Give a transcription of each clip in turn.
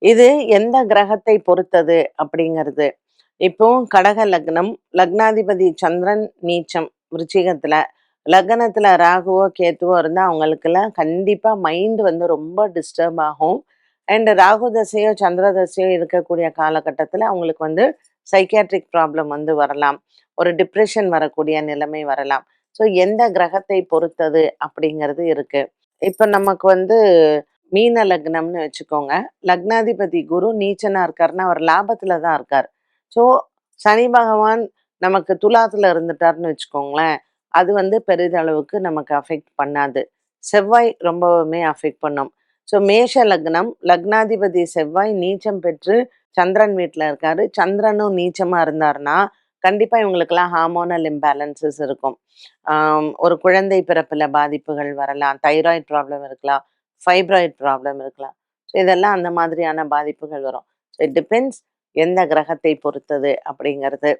இது எந்த கிரகத்தை பொறுத்தது அப்படிங்கிறது. இப்போ கடக லக்னம், லக்னாதிபதி சந்திரன் நீச்சம் விருச்சிகத்துல, லக்னத்துல ராகுவோ, கேத்துவோ இருந்தா அவங்களுக்கெல்லாம் கண்டிப்பா மைண்ட் வந்து ரொம்ப டிஸ்டர்ப் ஆகும். அண்ட் ராகு தசையோ, சந்திர தசையோ இருக்கக்கூடிய காலகட்டத்துல அவங்களுக்கு வந்து சைக்கியாட்ரிக் ப்ராப்ளம் வந்து வரலாம். ஒரு டிப்ரஷன் வரக்கூடிய நிலைமை வரலாம். ஸோ எந்த கிரகத்தை பொறுத்தது அப்படிங்கிறது இருக்கு. இப்ப நமக்கு வந்து மீன லக்னம்னு வச்சுக்கோங்க. லக்னாதிபதி குரு நீச்சனா இருக்காருன்னா, அவர் லாபத்துல தான் இருக்கார். ஸோ சனி பகவான் நமக்கு துலாத்துல இருந்துட்டாருன்னு வச்சுக்கோங்களேன், அது வந்து பெரிதளவுக்கு நமக்கு அஃபெக்ட் பண்ணாது. செவ்வாய் ரொம்பவுமே அஃபெக்ட் பண்ணும். ஸோ மேஷ லக்னம், லக்னாதிபதி செவ்வாய் நீச்சம் பெற்று சந்திரன் வீட்ல இருக்காரு. சந்திரனும் நீச்சமா இருந்தாருன்னா, கண்டிப்பா இவங்களுக்கெல்லாம் ஹார்மோனல் இம்பேலன்சஸ் இருக்கும். ஒரு குழந்தை பிறப்புல பாதிப்புகள் வரலாம். தைராய்டு ப்ராப்ளம் இருக்கலாம். ஃபைப்ராய்ட் ப்ராப்ளம் இருக்கலாம். ஸோ இதெல்லாம் அந்த மாதிரியான பாதிப்புகள் வரும். ஸோ இட் டிபெண்ட்ஸ் எந்த கிரகத்தை பொறுத்தது அப்படிங்கிறது.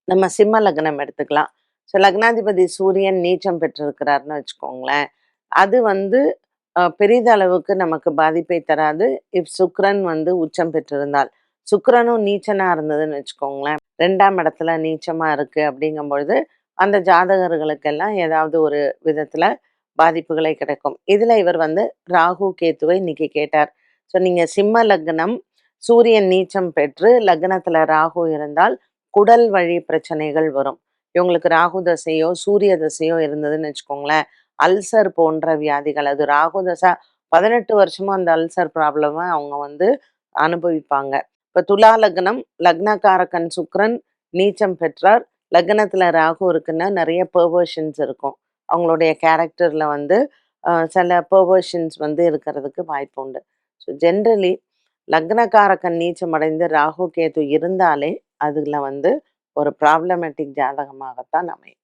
நம்ம சிம்ம லக்னம் எடுத்துக்கலாம். ஸோ லக்னாதிபதி சூரியன் நீச்சம் பெற்றிருக்கிறாருன்னு வச்சுக்கோங்களேன். அது வந்து பெரிதளவுக்கு நமக்கு பாதிப்பை தராது. இஃப் சுக்கிரன் வந்து உச்சம் பெற்றிருந்தால். சுக்கிரனும் நீச்சனா இருந்ததுன்னு வச்சுக்கோங்களேன். 2ஆம் இடத்துல நீச்சமா இருக்கு அப்படிங்கும்பொழுது, அந்த ஜாதகர்களுக்கெல்லாம் ஏதாவது ஒரு விதத்துல பாதிப்புகளை கிடைக்கும். இதுல இவர் வந்து ராகு, கேத்துவை இன்னைக்கு கேட்டார். ஸோ நீங்க சிம்ம லக்னம், சூரியன் நீச்சம் பெற்று லக்னத்துல ராகு இருந்தால் குடல் வழி பிரச்சனைகள் வரும். இவங்களுக்கு ராகு தசையோ, சூரிய தசையோ இருந்ததுன்னு வச்சுக்கோங்களேன், அல்சர் போன்ற வியாதிகள் அது ராகு தசை 18 வருஷமா அந்த அல்சர் ப்ராப்ளம அவங்க வந்து அனுபவிப்பாங்க. இப்ப துலா லக்னம், லக்னகாரகன் சுக்கிரன் நீச்சம் பெற்றார். லக்னத்துல ராகு இருக்குன்னா நெறைய பெர்வர்ஷன்ஸ் இருக்கும். அவங்களுடைய கேரக்டர்ல வந்து சில பெர்வர்ஷன்ஸ் வந்து இருக்கிறதுக்கு வாய்ப்பு உண்டு. ஸோ ஜென்ரலி லக்னகாரகன் நீச்சமடைந்து ராகு, கேது இருந்தாலே அதுல வந்து ஒரு ப்ராப்ளமேட்டிக் ஜாதகமாகத்தான் அமையும்.